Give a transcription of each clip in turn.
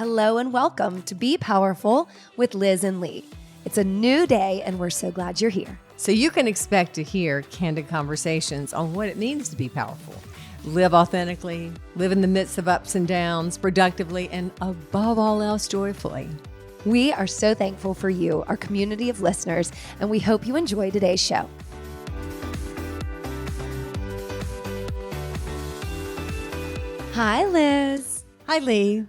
Hello and welcome to Be Powerful with Liz and Lee. It's a new day and we're so glad you're here. So you can expect to hear candid conversations on what it means to be powerful. Live authentically, live in the midst of ups and downs, productively, and above all else, joyfully. We are so thankful for you, our community of listeners, and we hope you enjoy today's show. Hi, Liz. Hi, Lee.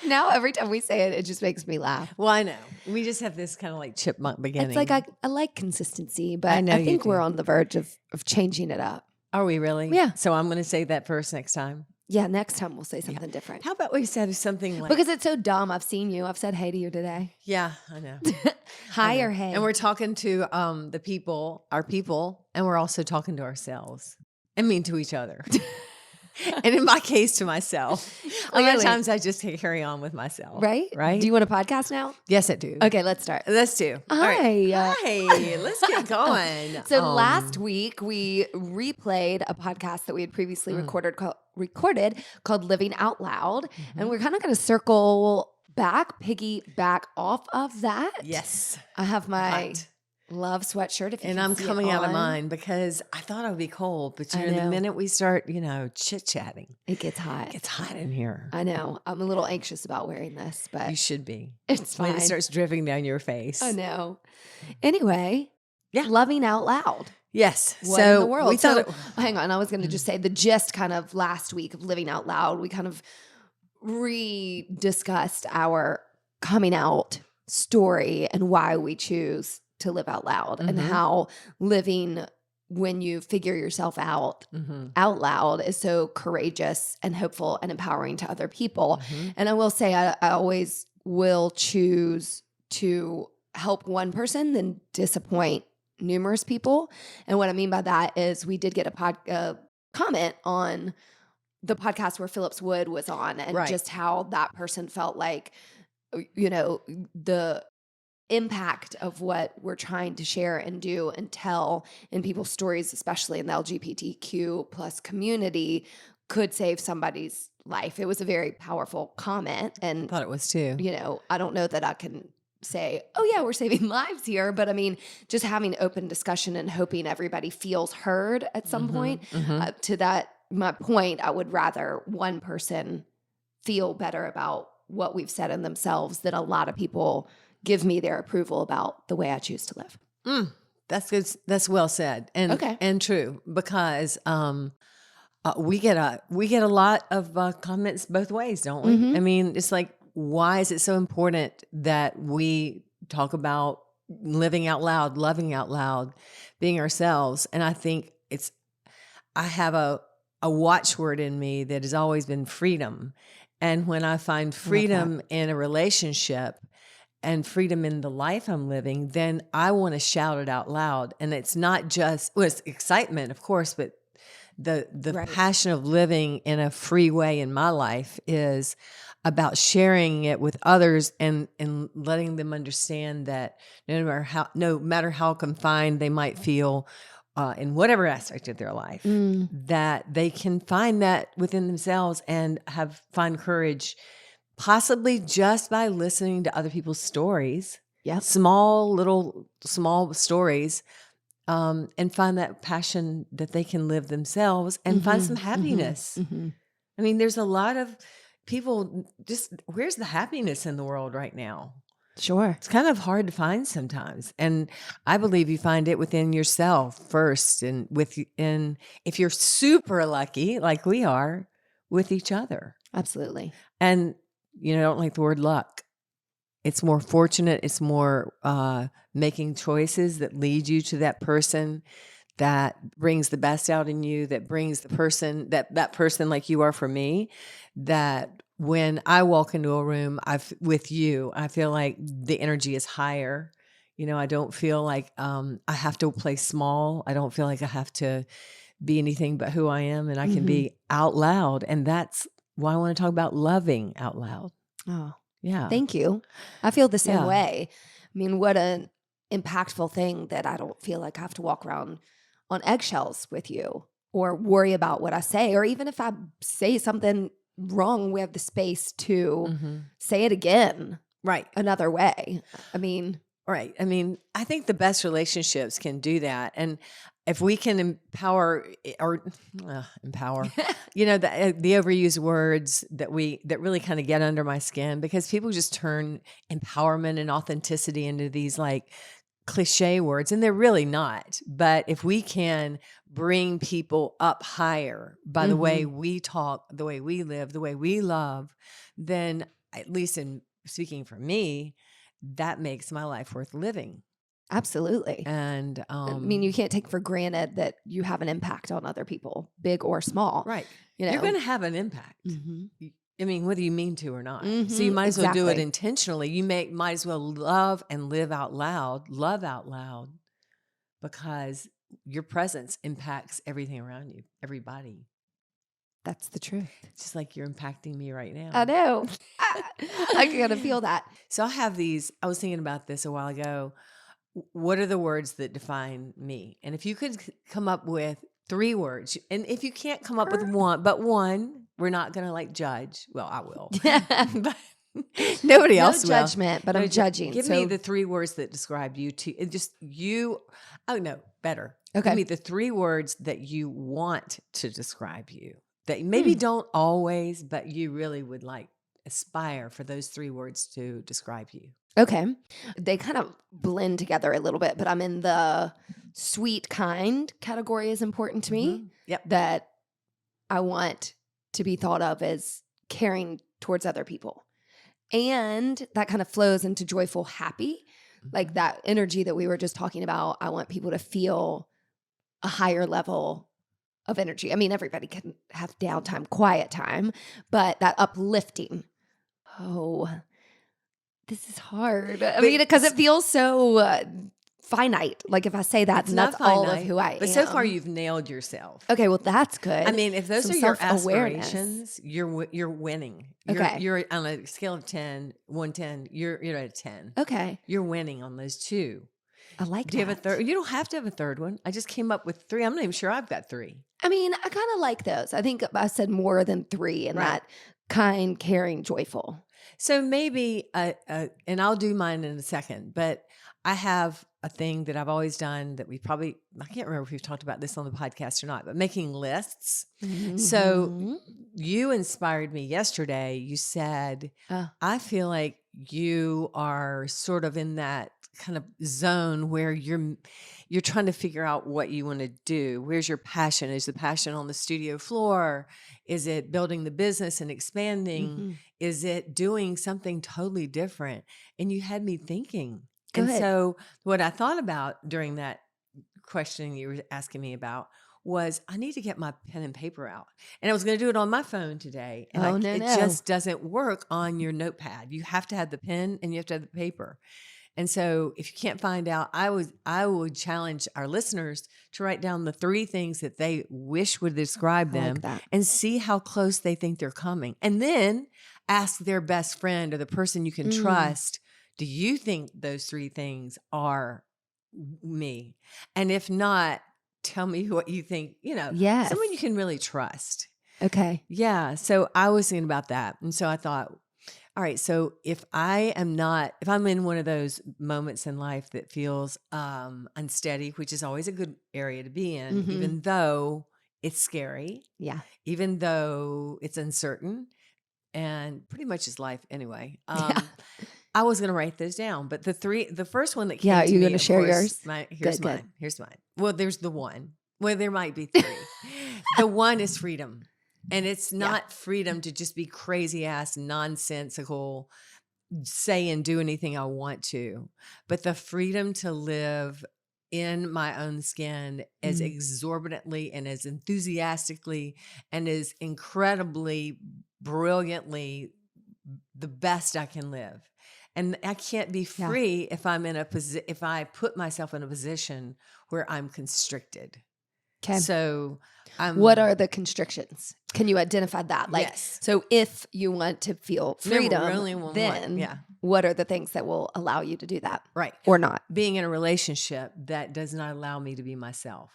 Now, every time we say it, it just makes me laugh. Well, I know. We just have this kind of like chipmunk beginning. It's like I like consistency, but I know I think you do. we're on the verge of changing it up. Are we really? Yeah. So I'm going to say that first next time. Yeah, next time we'll say something different. How about we say something like... Because it's so dumb. I've seen you. I've said hey to you today. Yeah, I know. Hi I know. or hey. And we're talking to the people, our people, and we're also talking to ourselves. I mean to each other. And in my case, to myself. A lot of times I just carry on with myself. Right? Right? Do you want a podcast now? Yes, I do. Okay, let's start. Let's do. Hi. All right. Hi. Let's get going. So last week we replayed a podcast that we had previously recorded called Living Out Loud. And we're kind of going to circle back, piggyback off of that. Yes. I have my Right. love sweatshirt. If you And can I'm see it coming out of on. mine because I thought it would be cold. But I the know. minute we start, chit-chatting, It gets hot. it gets hot in here. I know. I'm a little anxious about wearing this, but You should be. it's When fine. it starts dripping down your face. I know. Anyway, Yeah. Loving Out Loud. Yes. What so in the world? we thought So, hang on. I was going to just say the gist kind of last week of Living Out Loud, we kind of rediscussed our coming out story and why we choose to live out loud and how living when you figure yourself out out loud is so courageous and hopeful and empowering to other people. And I will say, I always will choose to help one person than disappoint numerous people. And what I mean by that is we did get a comment on the podcast where Phillips Wood was on and Right. just how that person felt like, the impact of what we're trying to share and do and tell in people's stories, especially in the LGBTQ plus community, could save somebody's life. It was a very powerful comment. And, thought it was too. I don't know that I can say, oh yeah, we're saving lives here. But I mean, just having open discussion and hoping everybody feels heard at some point. To that, my point, I would rather one person feel better about what we've said in themselves than a lot of people give me their approval about the way I choose to live. That's good. That's well said, and Okay. and true, because we get a lot of comments both ways, don't we? I mean, it's like, why is it so important that we talk about living out loud, loving out loud, being ourselves? And I think I have a watchword in me that has always been freedom. And when I find freedom in a relationship and freedom in the life I'm living, then I want to shout it out loud. And it's not just, it's excitement, of course, but the Right. passion of living in a free way in my life is about sharing it with others and letting them understand that no matter how confined they might feel in whatever aspect of their life, that they can find that within themselves and find courage, possibly just by listening to other people's stories, Yep. small stories, and find that passion that they can live themselves and find some happiness. I mean, there's a lot of people where's the happiness in the world right now? Sure. It's kind of hard to find sometimes. And I believe you find it within yourself first, and if you're super lucky, like we are, with each other. Absolutely. And, I don't like the word luck. It's more fortunate. It's more making choices that lead you to that person that brings the best out in you, that brings the person, that person like you are for me, that when I walk into a room with you, I feel like the energy is higher. I don't feel like I have to play small. I don't feel like I have to be anything but who I am, and I can be out loud. And that's why I want to talk about loving out loud. Oh, Yeah. thank you. I feel the same Yeah. way. I mean, what an impactful thing that I don't feel like I have to walk around on eggshells with you or worry about what I say, or even if I say something wrong, we have the space to Mm-hmm. say it again Right. another way. I mean, Right. I mean, I think the best relationships can do that. And if we can empower empower, the overused words that really kind of get under my skin, because people just turn empowerment and authenticity into these like cliche words, and they're really not. But if we can bring people up higher by the way we talk, the way we live, the way we love, then at least in speaking for me, that makes my life worth living. absolutely. And I mean, you can't take for granted that you have an impact on other people, big or small. right, You know, you're going to have an impact. I mean, whether you mean to or not. So you might as well do it intentionally. You might as well love and live out loud, love out loud, because your presence impacts everything around you, everybody. That's the truth. Just like you're impacting me right now. I know. I gotta feel that. So I have these, I was thinking about this a while ago. What are the words that define me? And if you could come up with 3 words, and if you can't come up with one, we're not going to like judge. Well, I will. But nobody else will. No judgment, but I'm judging. Give me the 3 words that describe you. Oh no, better. Okay. Give me the 3 words that you want to describe you. That maybe don't always, but you really would like aspire for those 3 words to describe you. Okay. They kind of blend together a little bit, but I'm in the sweet kind category is important to me. Yep. That I want to be thought of as caring towards other people. And that kind of flows into joyful, happy, like that energy that we were just talking about. I want people to feel a higher level of energy. I mean, everybody can have downtime, quiet time, but that uplifting. Oh, this is hard. I mean, because it feels so finite. Like if I say that, and that's all of who I am. But so far, you've nailed yourself. Okay, well, that's good. I mean, if those are your aspirations, you're winning. You're on a scale of 10, 110, you're at a 10. Okay. You're winning on those 2. I like Do you have a third? You don't have to have a third one. I just came up with 3. I'm not even sure I've got 3. I mean, I kind of like those. I think I said more than 3 in that kind, caring, joyful. So maybe, and I'll do mine in a second, but I have a thing that I've always done that I can't remember if we've talked about this on the podcast or not, but making lists. So you inspired me yesterday. You said, I feel like you are sort of in that kind of zone where you're trying to figure out what you want to do. Where's your passion? Is the passion on the studio floor? Is it building the business and expanding? Is it doing something totally different? And you had me thinking. And so what I thought about during that question you were asking me about was I need to get my pen and paper out. And I was going to do it on my phone today. And it just doesn't work on your notepad. You have to have the pen and you have to have the paper. And so if you can't find out, I would challenge our listeners to write down the 3 things that they wish would describe them and see how close they think they're coming. And then ask their best friend or the person you can trust, do you think those 3 things are me? And if not, tell me what you think, someone you can really trust. Okay. Yeah. So I was thinking about that. And so I thought, all right, so if I'm in one of those moments in life that feels unsteady, which is always a good area to be in, even though it's scary, even though it's uncertain, and pretty much is life anyway. I was going to write those down, but the first one that came to me, you're going to share yours? Here's mine. Here's mine. Well, there's the one. Well, there might be 3. The one is freedom. And it's not freedom to just be crazy ass, nonsensical, say and do anything I want to, but the freedom to live in my own skin as exorbitantly and as enthusiastically and as incredibly brilliantly the best I can live. And I can't be free if I'm if I put myself in a position where I'm constricted. Okay. So what are the constrictions? Can you identify that? So if you want to feel freedom, what are the things that will allow you to do that? Right. Or not? Being in a relationship that does not allow me to be myself.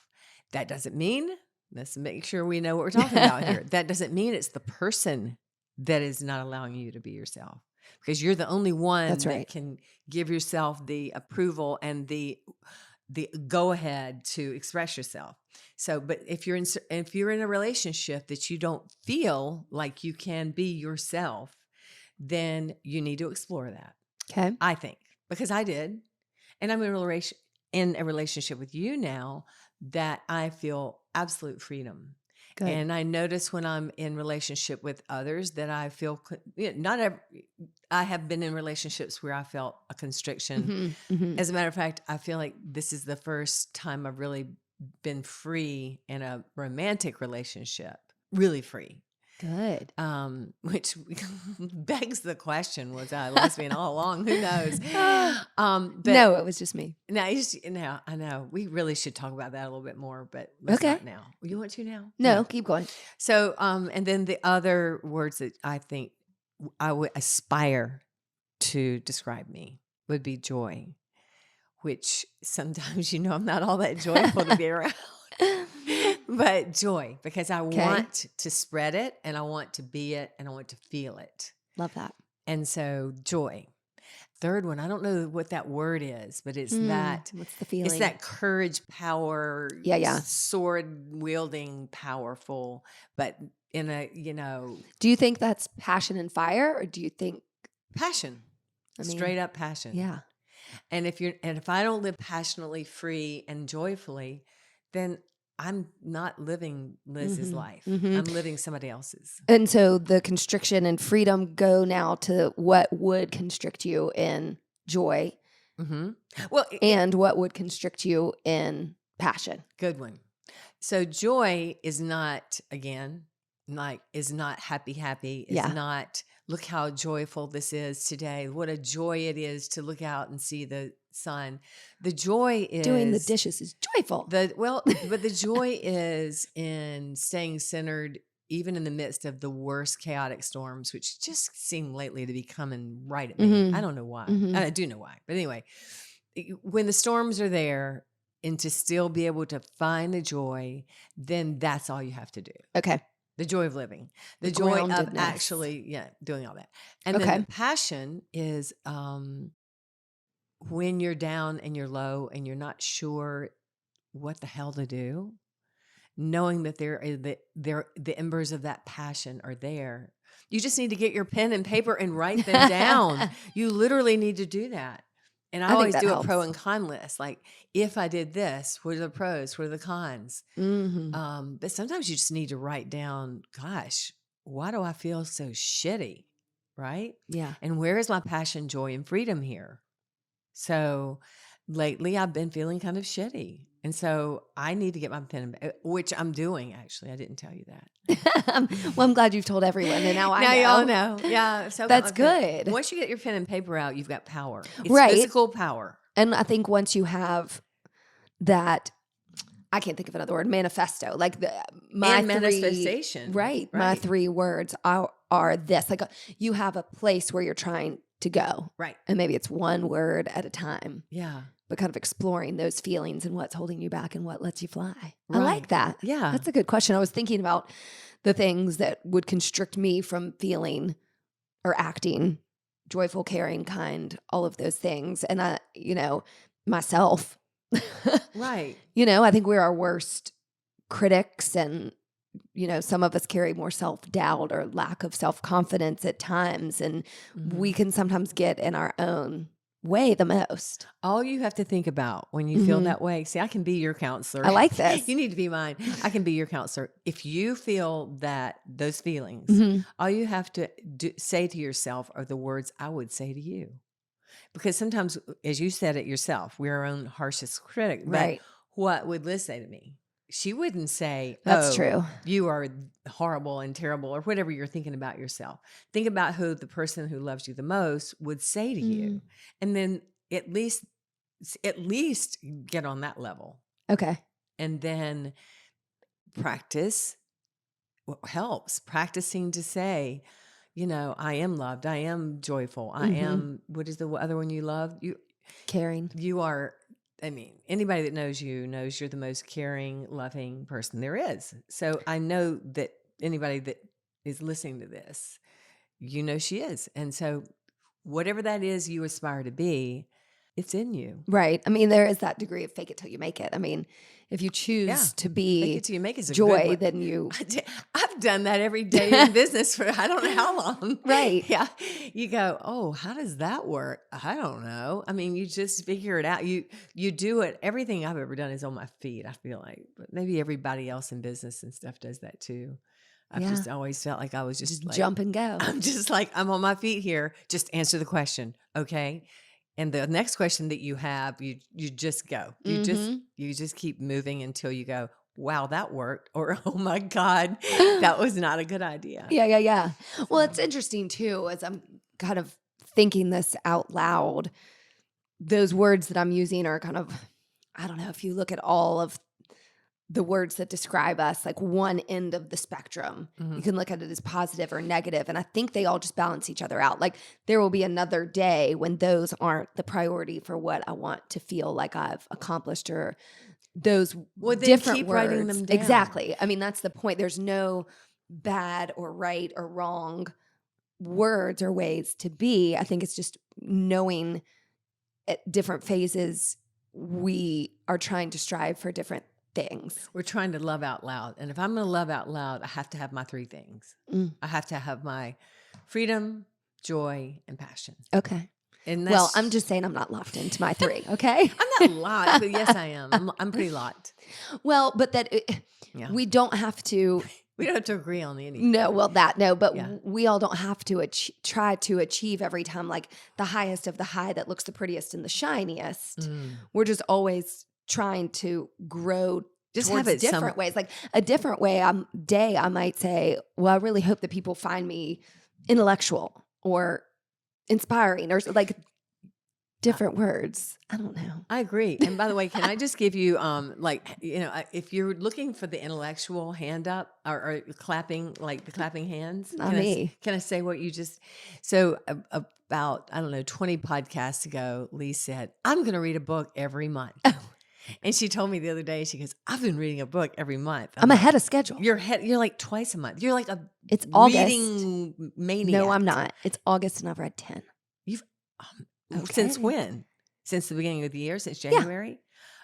That doesn't mean, let's make sure we know what we're talking about here. That doesn't mean it's the person that is not allowing you to be yourself, because you're the only one That's right. that can give yourself the approval and the go ahead to express yourself. So, but if you're in a relationship that you don't feel like you can be yourself, then you need to explore that. Okay. I think, because I did, and I'm in a relationship with you now that I feel absolute freedom. Good. And I notice when I'm in relationship with others that I feel I have been in relationships where I felt a constriction. As a matter of fact, I feel like this is the first time I've really been free in a romantic relationship, really free. Good. Which begs the question, was I lesbian all along? Who knows? But no, it was just me. No, I know. We really should talk about that a little bit more, but let's not now. You want to now? No, keep going. So, and then the other words that I think I would aspire to describe me would be joy, which sometimes, I'm not all that joyful to be around. But joy, because I want to spread it, and I want to be it, and I want to feel it. Love that. And so joy. Third one, I don't know what that word is, but it's that. What's the feeling? It's that courage, power, sword wielding, powerful, but in a, Do you think that's passion and fire, or do you think passion? Straight up passion. Yeah. And if I don't live passionately, free, and joyfully, then I'm not living Liz's life. I'm living somebody else's. And so the constriction and freedom go now to what would constrict you in joy. Well, and what would constrict you in passion. Good one. So joy is not, again, is not happy, is not, look how joyful this is today. What a joy it is to look out and see the sun. The joy is doing the dishes is joyful. But the joy is in staying centered, even in the midst of the worst chaotic storms, which just seem lately to be coming right at me. I don't know why. I do know why. But anyway, when the storms are there, and to still be able to find the joy, then that's all you have to do. Okay. The joy of living, the joy of actually, doing all that. And then the passion is when you're down and you're low and you're not sure what the hell to do, knowing that the embers of that passion are there. You just need to get your pen and paper and write them down. You literally need to do that. And I always do helps. A pro and con list. Like, if I did this, what are the pros? What are the cons? But sometimes you just need to write down, gosh, why do I feel so shitty? Right? Yeah. And where is my passion, joy, and freedom here? So lately I've been feeling kind of shitty. And so I need to get my pen, which I'm doing, actually. I didn't tell you that. Well, I'm glad you've told everyone. And now I know. Now y'all know. Yeah. So that's good. Once you get your pen and paper out, you've got power. It's right. Physical power. And I think once you have that, I can't think of another word, manifesto, like manifestation. Right. My 3 words are this. Like you have a place where you're trying to go. Right. And maybe it's one word at a time. Yeah. But kind of exploring those feelings and what's holding you back and what lets you fly. Right. I like that. Yeah. That's a good question. I was thinking about the things that would constrict me from feeling or acting joyful, caring, kind, all of those things. And I, myself. Right. I think we're our worst critics, and some of us carry more self-doubt or lack of self-confidence at times, and we can sometimes get in our own way the most. All you have to think about when you feel that way, see, I can be your counselor. I like this. You need to be mine. I can be your counselor. If you feel those feelings, all you have to say to yourself are the words I would say to you. Because sometimes, as you said it yourself, we're our own harshest critic. Right. What would Liz say to me? She wouldn't say, that's true. You are horrible and terrible, or whatever you're thinking about yourself. Think about who the person who loves you the most would say to you. And then at least get on that level. Okay. And then practice what helps. Practicing to say, I am loved. I am joyful. I am, what is the other one you love? Caring. You are, anybody that knows you knows you're the most caring, loving person there is. So I know that anybody that is listening to this, you know she is. And so whatever that is you aspire to be, it's in you. Right. I mean, there is that degree of fake it till you make it. I mean, if you choose to Fake be it till you make it is a good joy, one. then you I've done that every day in business for I don't know how long. Right. Yeah. You go, oh, how does that work? I don't know. I mean, you just figure it out. You do it. Everything I've ever done is on my feet, I feel like. But maybe everybody else in business and stuff does that too. I've just always felt like I was just like, jump and go. I'm just like, I'm on my feet here. Just answer the question. Okay. And the next question that you have, you just go. You just keep moving until you go, wow, that worked. Or, oh my God, that was not a good idea. Yeah. Well, it's interesting too, as I'm kind of thinking this out loud, those words that I'm using are kind of, I don't know, if you look at all of the words that describe us, like one end of the spectrum, you can look at it as positive or negative. And I think they all just balance each other out. Like there will be another day when those aren't the priority for what I want to feel like I've accomplished, or those different keep words. Writing them down. Exactly. I mean, that's the point. There's no bad or right or wrong words or ways to be. I think it's just knowing at different phases we are trying to strive for different things. We're trying to love out loud. And if I'm going to love out loud, I have to have my three things. I have to have my freedom, joy, and passion. Okay. And well, I'm just saying I'm not locked into my three, okay? I'm not locked, but yes, I am. I'm pretty locked. Well, but we don't have to. We don't have to agree on anything. No, but we all don't have to try to achieve every time like the highest of the high that looks the prettiest and the shiniest. We're just always trying to grow just towards have it different ways. Like a different way I might say, well, I really hope that people find me intellectual or inspiring or like different words. I don't know. I agree. And by the way, can I just give you if you're looking for the intellectual hand up or clapping, like the clapping hands, can I say what you just, so about, I don't know, 20 podcasts ago, Lee said, I'm going to read a book every month. And she told me the other day, she goes, I've been reading a book every month. I'm ahead of schedule. You're like twice a month. You're like it's August. Reading maniac. No, I'm not. It's August and I've read 10. You've since when? Since the beginning of the year? Since January?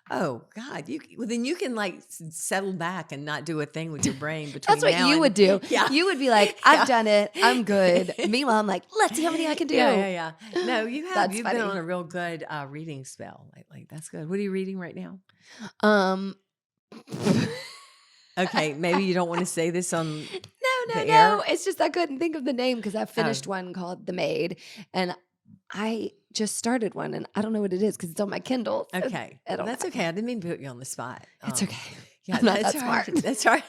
Oh God! Then you can like settle back and not do a thing with your brain between. That's what you would do. Yeah. You would be like, I've done it. I'm good. Meanwhile, I'm like, let's see how many I can do. Yeah. No, you have. You've funny. been on a real good reading spell lately. That's good. What are you reading right now? Okay, maybe you don't want to say this on. No. It's just I couldn't think of the name because I finished one called The Maid, and I just started one, and I don't know what it is because it's on my Kindle. So okay, that's okay. I didn't mean to put you on the spot. It's okay. Yeah, I'm not that smart. That's right.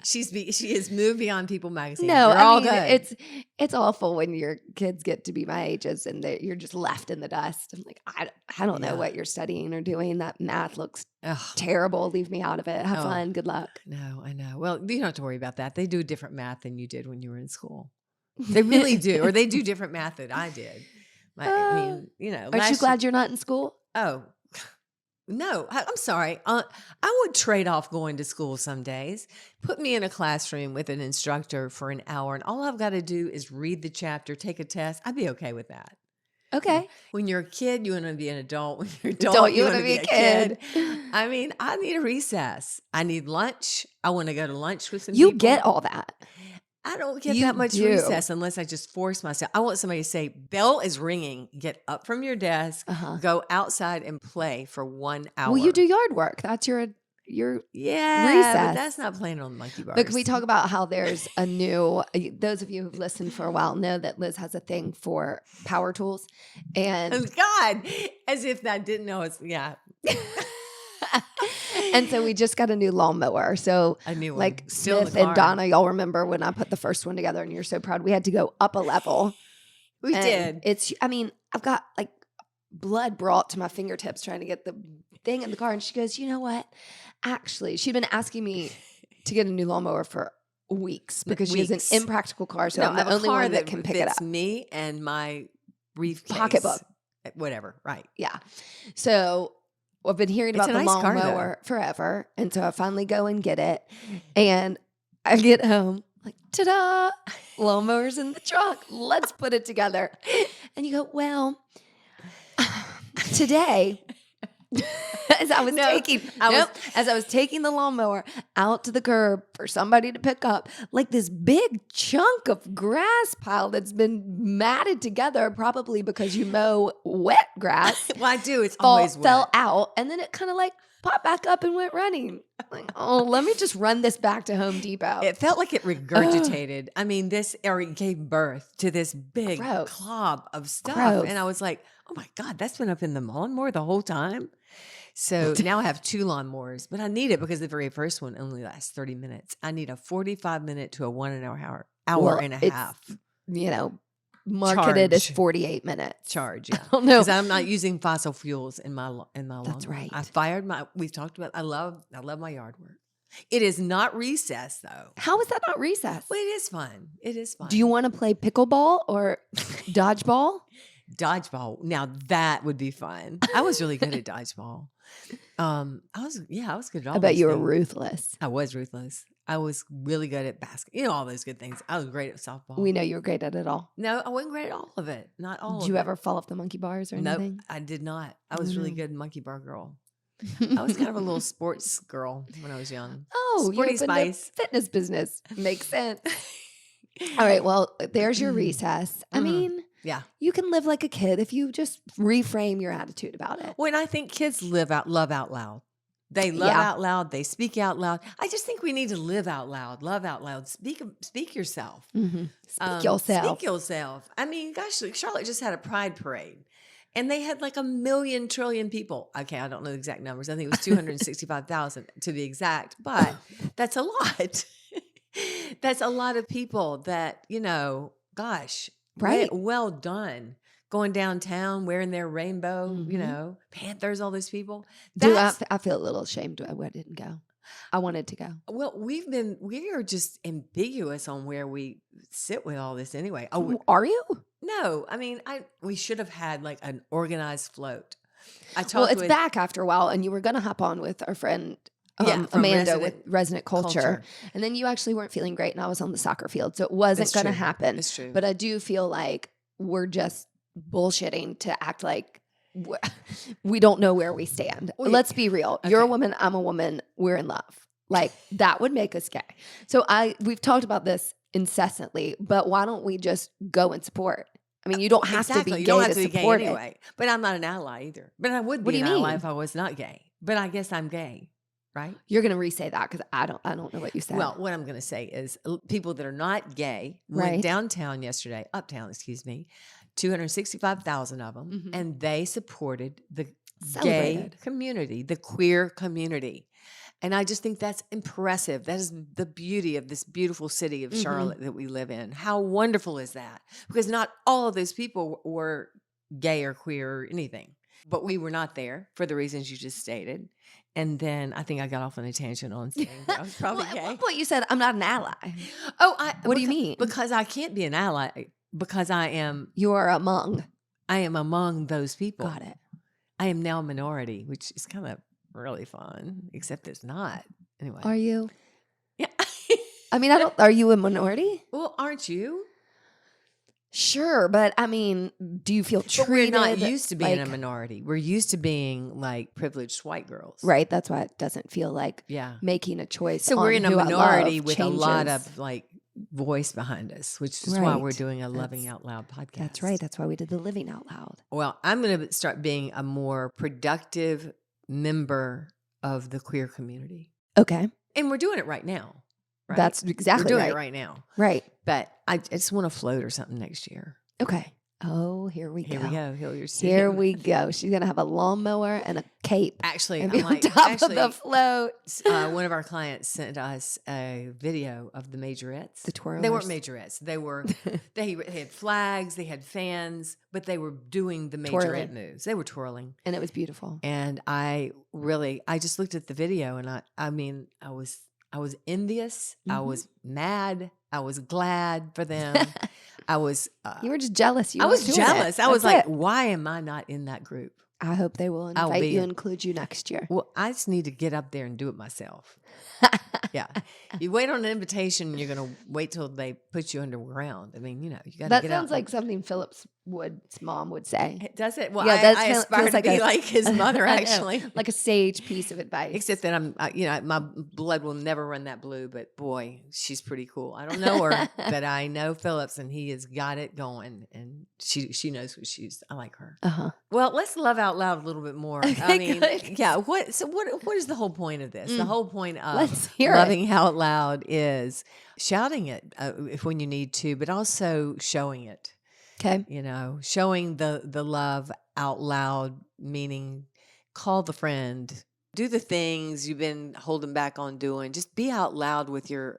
She is moved beyond People magazine. No, You're all good. It's awful when your kids get to be my ages and you're just left in the dust. I'm like, I don't know what you're studying or doing. That math looks terrible. Leave me out of it. Have fun. Good luck. No, I know. Well, you don't have to worry about that. They do different math than you did when you were in school. They really do, or they do different math than I did. I mean, Aren't you glad you're not in school? Oh. No, I'm sorry. I would trade off going to school some days. Put me in a classroom with an instructor for an hour, and all I've got to do is read the chapter, take a test. I'd be okay with that. Okay. When you're a kid, you want to be an adult. When you're an adult, you want to be a kid. I mean, I need a recess. I need lunch. I want to go to lunch with some people. You get all that. I don't get that much recess unless I just force myself. I want somebody to say, bell is ringing. Get up from your desk, go outside and play for 1 hour. Well, you do yard work. That's your recess. But that's not playing on the monkey bars. But can we talk about how there's a new, those of you who've listened for a while know that Liz has a thing for power tools. And oh God, as if that didn't know it's, And so we just got a new lawnmower. So a new one. Like Smith and Donna, y'all remember when I put the first one together and you're so proud. We had to go up a level. We did. I've got like blood brought to my fingertips trying to get the thing in the car. And she goes, you know what? Actually, she'd been asking me to get a new lawnmower for weeks because she has an impractical car. So I'm the only one that can pick it up. Me and my briefcase. Pocketbook. Whatever. Right. Yeah. So I've been hearing about the lawnmower forever. And so I finally go and get it. And I get home Like, ta-da, lawnmower's in the trunk. Let's put it together. And you go, well, today, as I was taking the lawnmower out to the curb for somebody to pick up, like this big chunk of grass pile that's been matted together, probably because you mow wet grass. Well, I do. It's always wet. Fell out, and then it kind of like popped back up and went running. Like, oh, let me just run this back to Home Depot. It felt like it regurgitated. I mean, it gave birth to this big clob of stuff. And I was like, oh my God, that's been up in the lawnmower the whole time. So now I have 2 lawnmowers, but I need it because the very first one only lasts 30 minutes. I need a 45-minute to a 1 hour and a half. You know, marketed as 48 minutes. Charge, yeah. I don't know. Because I'm not using fossil fuels in my lawnmower. That's right. We've talked about, I love my yard work. It is not recess though. How is that not recess? Well, it is fun. It is fun. Do you want to play pickleball or dodgeball? Dodgeball. Now that would be fun. I was really good at dodgeball. I was good at all I bet those you were things. ruthless. I was ruthless. I was really good at basketball. You know, all those good things. I was great at softball. We know you were great at it all. No, I wasn't great at all of it. Not all Did of you it. ever fall off the monkey bars or anything? Nope, I did not. I was really good monkey bar girl. I was kind of a little sports girl when I was young. Oh, Sporty you spice. Fitness business. Makes sense. All right. Well, there's your recess. I mean, yeah, you can live like a kid if you just reframe your attitude about it. Well, and I think kids love out loud. They love out loud. They speak out loud. I just think we need to live out loud, love out loud. Speak yourself. Mm-hmm. Speak yourself. Speak yourself. I mean, gosh, Charlotte just had a pride parade. And they had like 1 trillion people. Okay, I don't know the exact numbers. I think it was 265,000 to be exact, but that's a lot. That's a lot of people that, you know, gosh, right. Well done. Going downtown, wearing their rainbow, you know, Panthers, all those people. I feel a little ashamed I didn't go. I wanted to go. Well, we are just ambiguous on where we sit with all this anyway. Oh, are you? No, I mean, we should have had like an organized float. It's back after a while, and you were going to hop on with our friend Amanda with Resonant Culture. And then you actually weren't feeling great, and I was on the soccer field, so it wasn't going to happen. It's true. But I do feel like we're just bullshitting to act like we don't know where we stand. Well, let's be real. Okay. You're a woman, I'm a woman, we're in love. Like that would make us gay. So we've talked about this incessantly, but why don't we just go and support? I mean, you don't have to be gay to support anyway. But I'm not an ally either. But I would be an ally if I was not gay. But I guess I'm gay, right? You're going to re-say that because I don't know what you said. Well, what I'm going to say is people that are not gay went uptown yesterday, 265,000 of them, and they supported the gay community, the queer community. And I just think that's impressive. That is the beauty of this beautiful city of Charlotte that we live in. How wonderful is that? Because not all of those people were gay or queer or anything, but we were not there for the reasons you just stated. And then I think I got off on a tangent on saying that I was probably gay. At one point you said, I'm not an ally. What do you mean? Because I can't be an ally. Because I am among those people. Got it. I am now a minority, which is kind of really fun, except it's not. Anyway. Are you? Yeah. I mean, are you a minority? Well, aren't you? Sure, but I mean, do you feel treated? But we're not used to being a minority. We're used to being like privileged white girls. Right. That's why it doesn't feel like making a choice. So we're in a minority with a lot of like voice behind us, which is why we're doing a Loving Out Loud podcast. That's right. That's why we did the Living Out Loud. Well, I'm going to start being a more productive member of the queer community. Okay. And we're doing it right now. Right? That's exactly We're doing it right now. Right. But I just want to float or something next year. Okay. Oh, here we go. Here we go. She's going to have a lawnmower and a cape. Actually, I'm on top of the float. One of our clients sent us a video of the majorettes. The twirlers. They weren't majorettes. They were, they had flags, they had fans, but they were doing the majorette moves. They were twirling. And it was beautiful. And I just looked at the video and I mean, I was envious. I was mad. I was glad for them. I was. You were just jealous. I was jealous. I was like, why am I not in that group? I hope they will invite you, include you next year. Well, I just need to get up there and do it myself. Yeah. You wait on an invitation, you're going to wait till they put you underground. I mean, you got to get out. That sounds like something Philip's mom would say. Does it? Well, Yeah, I aspire to be like his mother, actually. Like a sage piece of advice. Except that my blood will never run that blue, but boy, she's pretty cool. I don't know her, but I know Phillips, and he has got it going, and she knows what I like her. Uh-huh. Well, let's love out loud a little bit more. I mean, yeah. What is the whole point of this? The whole point of loving out loud is shouting it if when you need to, but also showing it. Okay. Showing the love out loud, meaning call the friend, do the things you've been holding back on doing. Just be out loud with your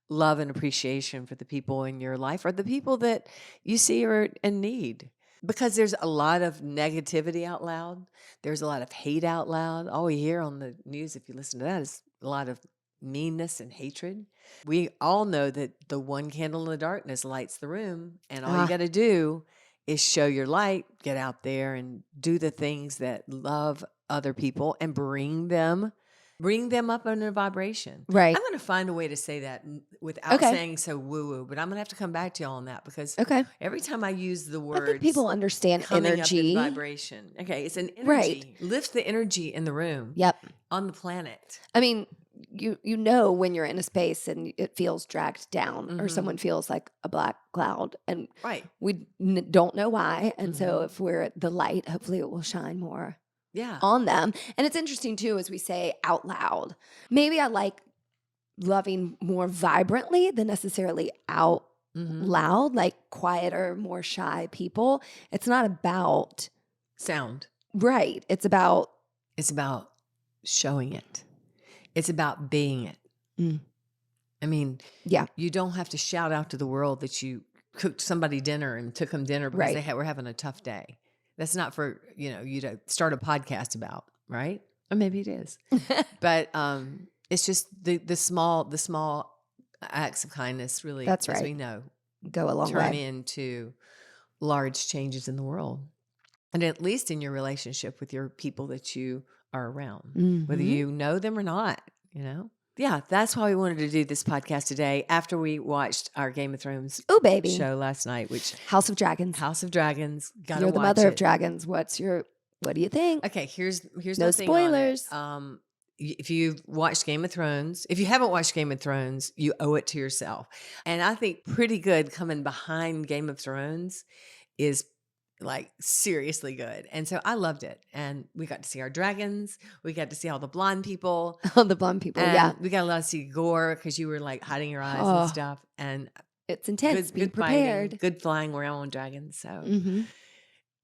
love and appreciation for the people in your life or the people that you see are in need. Because there's a lot of negativity out loud. There's a lot of hate out loud. All we hear on the news, if you listen to that, is a lot of meanness and hatred. We all know that the one candle in the darkness lights the room, and all you got to do is show your light, get out there and do the things that love other people and bring them up on a vibration. Right. I'm going to find a way to say that without saying so woo-woo, but I'm going to have to come back to you on that because every time I use the word, I think people understand energy. Up in vibration. Okay, it's an energy. Right. Lift the energy in the room. Yep. On the planet. I mean, you know when you're in a space and it feels dragged down or someone feels like a black cloud and we don't know why. And so if we're at the light, hopefully it will shine more on them. And it's interesting too, as we say out loud, maybe I like loving more vibrantly than necessarily out loud, like quieter, more shy people. It's not about sound. Right. It's about showing it. It's about being it. I mean, you don't have to shout out to the world that you cooked somebody dinner and took them dinner because they were having a tough day. That's not for, you to start a podcast about, right? Or maybe it is. But it's just the small acts of kindness really, as we know, go a long way. Turn into large changes in the world. And at least in your relationship with your people that you are around, whether you know them or not, Yeah, that's why we wanted to do this podcast today after we watched our Game of Thrones show last night, which House of Dragons. You're the mother of dragons. What do you think? Okay, here's no spoilers. If you've watched Game of Thrones, if you haven't watched Game of Thrones, you owe it to yourself. And I think pretty good coming behind Game of Thrones is like seriously good. And so I loved it. And we got to see our dragons. We got to see all the blonde people. All the blonde people, and we got a lot to see gore because you were like hiding your eyes and stuff. And it's intense. Be prepared. Fighting, good flying around on dragons. So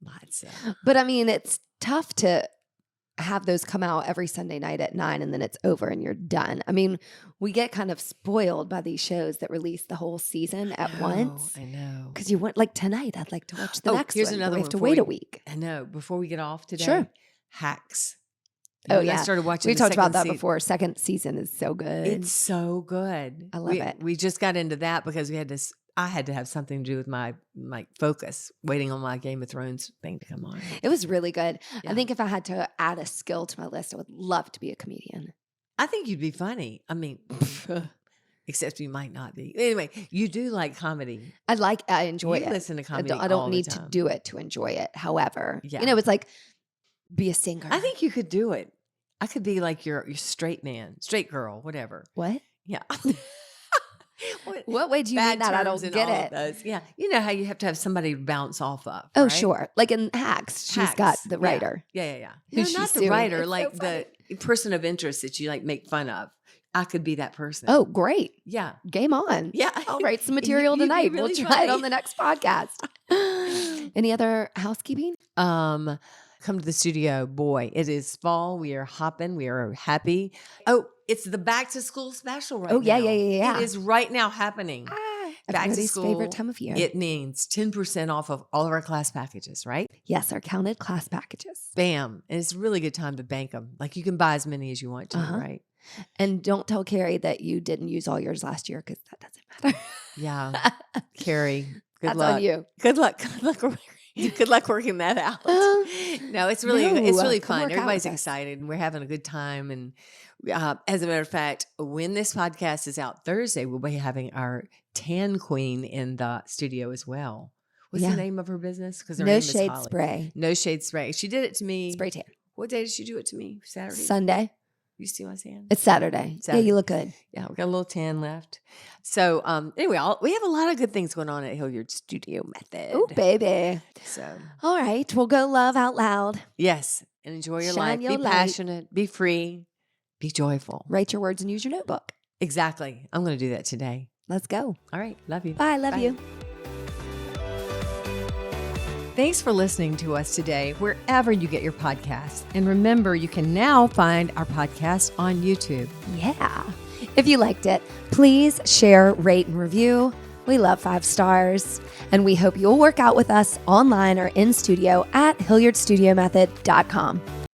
lots of. But I mean, it's tough to have those come out every Sunday night at 9 and then it's over and you're done. I mean, we get kind of spoiled by these shows that release the whole season at once. I know. Because you went like tonight, I'd like to watch the next here's one. Another we have to wait a week. I know. Before we get off today, sure. Hacks. I started watching. We talked about that before. Second season is so good. It's so good. I love it. We just got into that because I had to have something to do with my focus, waiting on my Game of Thrones thing to come on. It was really good. Yeah. I think if I had to add a skill to my list, I would love to be a comedian. I think you'd be funny. I mean, except you might not be. Anyway, you do like comedy. I enjoy it. Listen to comedy. I don't need to do it to enjoy it. However, it's like be a singer. I think you could do it. I could be like your straight man, straight girl, whatever. What? Yeah. What way do you mean that? I don't get it. Yeah. You know how you have to have somebody to bounce off of. Oh, right? Sure. Like in Hacks, she's got the writer. Yeah. No, not the writer, like the person of interest that you like make fun of. I could be that person. Oh, great. Yeah. Game on. Yeah. I'll write some material tonight. Really we'll try it on the next podcast. Any other housekeeping? Come to the studio. Boy, it is fall. We are hopping. We are happy. Oh, it's the back to school special right now. Oh, yeah. It is right now happening. Back to school. Favorite time of year. It means 10% off of all of our class packages, right? Yes, our counted class packages. Bam. And it's a really good time to bank them. Like you can buy as many as you want to, right? And don't tell Carrie that you didn't use all yours last year because that doesn't matter. Yeah. Carrie, good luck. That's on you. Good luck. Good luck. Good luck working that out. No, it's really come fun. work out Everybody's with us. excited, and we're having a good time. And as a matter of fact, when this podcast is out Thursday, we'll be having our tan queen in the studio as well. What's the name of her business? Because her No name Shade is Holly. Spray. No Shade Spray. She did it to me. Spray tan. What day did she do it to me? Saturday. Sunday. You see my tan? It's Saturday. Yeah, you look good. Yeah, we got a little tan left. So anyway, we have a lot of good things going on at Hilliard Studio Method. Oh, baby. So all right, we'll go love out loud. Yes, and enjoy your Shine life. your Be light. passionate. Be free. Be joyful. Write your words and use your notebook. Exactly. I'm going to do that today. Let's go. All right. Love you. Bye. Love you. Thanks for listening to us today, wherever you get your podcasts. And remember, you can now find our podcast on YouTube. Yeah. If you liked it, please share, rate, and review. We love 5 stars. And we hope you'll work out with us online or in studio at HilliardStudioMethod.com.